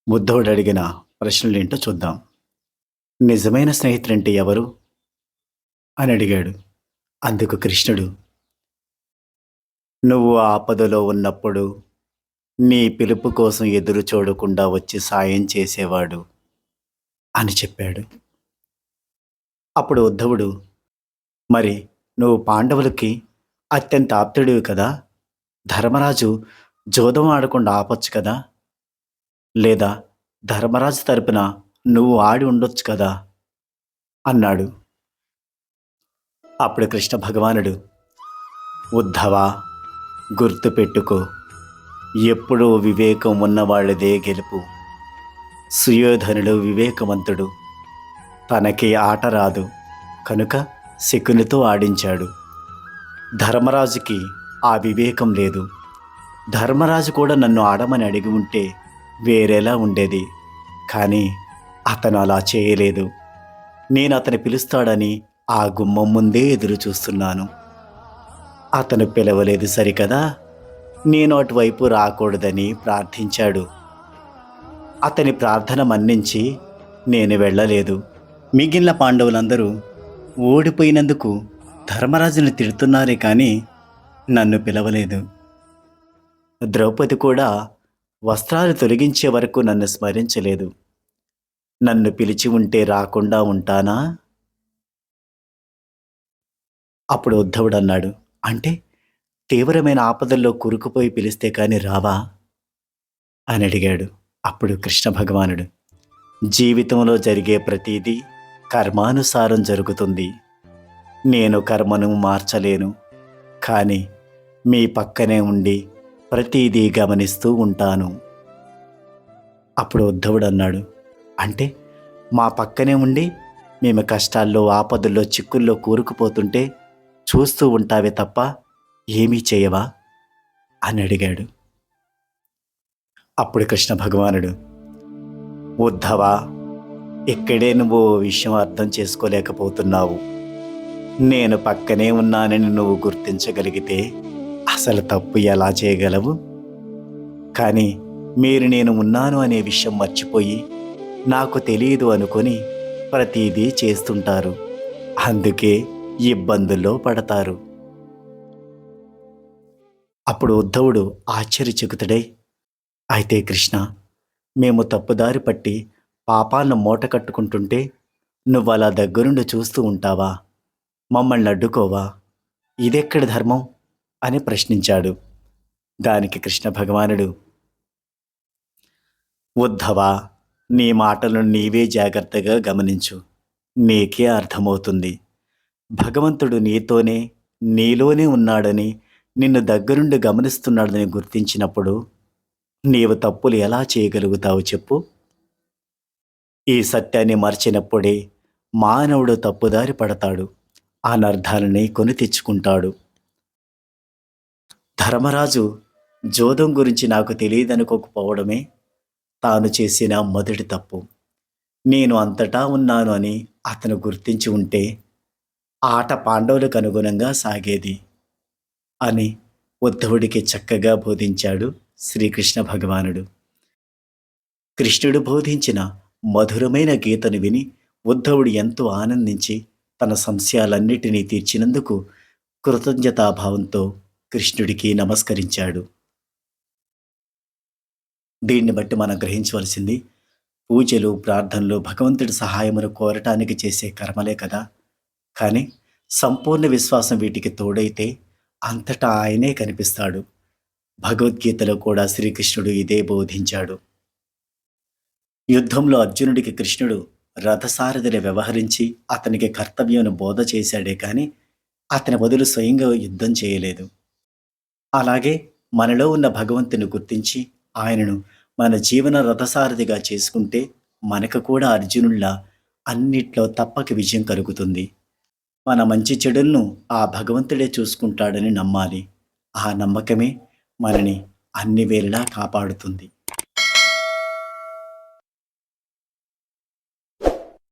బుద్ధుడు అడిగిన ప్రశ్నలేంటో చూద్దాం. నిజమైన స్నేహితుడంటే ఎవరు? అని అడిగాడు. అందుకు కృష్ణుడు, నువ్వు ఆపదలో ఉన్నప్పుడు నీ పిలుపు కోసం ఎదురు చూడకుండా వచ్చి సాయం చేసేవాడు అని చెప్పాడు. అప్పుడు ఉద్ధవుడు, మరి నువ్వు పాండవులకి అత్యంత ఆప్తుడివి కదా! ధర్మరాజు జూదం ఆడకుండా ఆపొచ్చు కదా! లేదా ధర్మరాజు తరపున నువ్వు ఆడి ఉండొచ్చు కదా! అన్నాడు. అప్పుడు కృష్ణ భగవానుడు, ఉద్ధవా, గుర్తుపెట్టుకో, ఎప్పుడూ వివేకం ఉన్నవాళ్ళదే గెలుపు. సుయోధనుడు వివేకవంతుడు, తనకి ఆట రాదు కనుక శకునితో ఆడించాడు. ధర్మరాజుకి ఆ వివేకం లేదు. ధర్మరాజు కూడా నన్ను ఆడమని అడిగి ఉంటే వేరేలా ఉండేది. కానీ అతను అలా చేయలేదు. నేను అతను పిలుస్తాడని ఆ గుమ్మం ముందే ఎదురు చూస్తున్నాను. అతను పిలవలేదు సరికదా, నేను అటువైపు రాకూడదని ప్రార్థించాడు. అతని ప్రార్థన మన్నించి నేను వెళ్ళలేదు. మిగిలిన పాండవులందరూ ఓడిపోయినందుకు ధర్మరాజుని తిడుతున్నారే కానీ నన్ను పిలవలేదు. ద్రౌపది కూడా వస్త్రాలు తొలగించే వరకు నన్ను స్మరించలేదు. నన్ను పిలిచి ఉంటే రాకుండా ఉంటానా? అప్పుడు ఉద్ధవుడు అన్నాడు, అంటే తీవ్రమైన ఆపదల్లో కూరుకుపోయి పిలిస్తే కాని రావా అని అడిగాడు. అప్పుడు కృష్ణ భగవానుడు, జీవితంలో జరిగే ప్రతీదీ కర్మానుసారం జరుగుతుంది. నేను కర్మను మార్చలేను, కానీ మీ పక్కనే ఉండి ప్రతీదీ గమనిస్తూ ఉంటాను. అప్పుడు ఉద్ధవుడు అన్నాడు, అంటే మా పక్కనే ఉండి మేము కష్టాల్లో ఆపదల్లో చిక్కుల్లో కూరుకుపోతుంటే చూస్తూ ఉంటావే తప్ప ఏమీ చేయవా అని అడిగాడు. అప్పుడు కృష్ణ భగవానుడు, ఉద్ధవా, ఇక్కడే నువ్వు విషయం అర్థం చేసుకోలేకపోతున్నావు. నేను పక్కనే ఉన్నానని నువ్వు గుర్తించగలిగితే అసలు తప్పు ఎలా చేయగలవు? కానీ మీరు నేను ఉన్నాను అనే విషయం మర్చిపోయి నాకు తెలియదు అనుకొని ప్రతిదీ చేస్తుంటారు. అందుకే ఇబ్బందుల్లో పడతారు. అప్పుడు ఉద్ధవుడు ఆశ్చర్యచకితుడై, అయితే కృష్ణ, మేము తప్పుదారి పట్టి పాపాలను మూట కట్టుకుంటుంటే నువ్వలా దగ్గరుండి చూస్తూ ఉంటావా? మమ్మల్ని అడ్డుకోవా? ఇదెక్కడి ధర్మం అని ప్రశ్నించాడు. దానికి కృష్ణ భగవానుడు, ఉద్ధవా, నీ మాటలను నీవే జాగ్రత్తగా గమనించు, నీకే అర్థమవుతుంది. భగవంతుడు నీతోనే నీలోనే ఉన్నాడని, నిన్ను దగ్గరుండి గమనిస్తున్నాడని గుర్తించినప్పుడు నీవు తప్పులు ఎలా చేయగలుగుతావు చెప్పు? ఈ సత్యాన్ని మర్చినప్పుడే మానవుడు తప్పుదారి పడతాడు, అనర్థాలని కొని తెచ్చుకుంటాడు. ధర్మరాజు జోదం గురించి నాకు తెలియదనుకోకపోవడమే తాను చేసిన మొదటి తప్పు. నేను అంతటా ఉన్నాను అని అతను గుర్తించి ఉంటే ఆట పాండవులకు అనుగుణంగా సాగేది అని ఉద్ధవుడికి చక్కగా బోధించాడు శ్రీకృష్ణ భగవానుడు. కృష్ణుడు బోధించిన మధురమైన గీతను విని ఉద్ధవుడు ఎంతో ఆనందించి తన సంశయాలన్నిటినీ తీర్చినందుకు కృతజ్ఞతాభావంతో కృష్ణుడికి నమస్కరించాడు. దీన్ని బట్టి మనం గ్రహించవలసింది, పూజలు, ప్రార్థనలు భగవంతుడి సహాయమును కోరటానికి చేసే కర్మలే కదా. కానీ సంపూర్ణ విశ్వాసం వీటికి తోడైతే అంతటా ఆయనే కనిపిస్తాడు. భగవద్గీతలో కూడా శ్రీకృష్ణుడు ఇదే బోధించాడు. యుద్ధంలో అర్జునుడికి కృష్ణుడు రథసారథిని వ్యవహరించి అతనికి కర్తవ్యం బోధ చేశాడే కానీ అతని బదులు స్వయంగా యుద్ధం చేయలేదు. అలాగే మనలో ఉన్న భగవంతుని గుర్తించి ఆయనను మన జీవన రథసారథిగా చేసుకుంటే మనకు కూడా అర్జునుల్లా అన్నిట్లో తప్పక విజయం కలుగుతుంది. మన మంచి చెడులను ఆ భగవంతుడే చూసుకుంటాడని నమ్మాలి. ఆ నమ్మకమే మనని అన్ని వేళలా కాపాడుతుంది.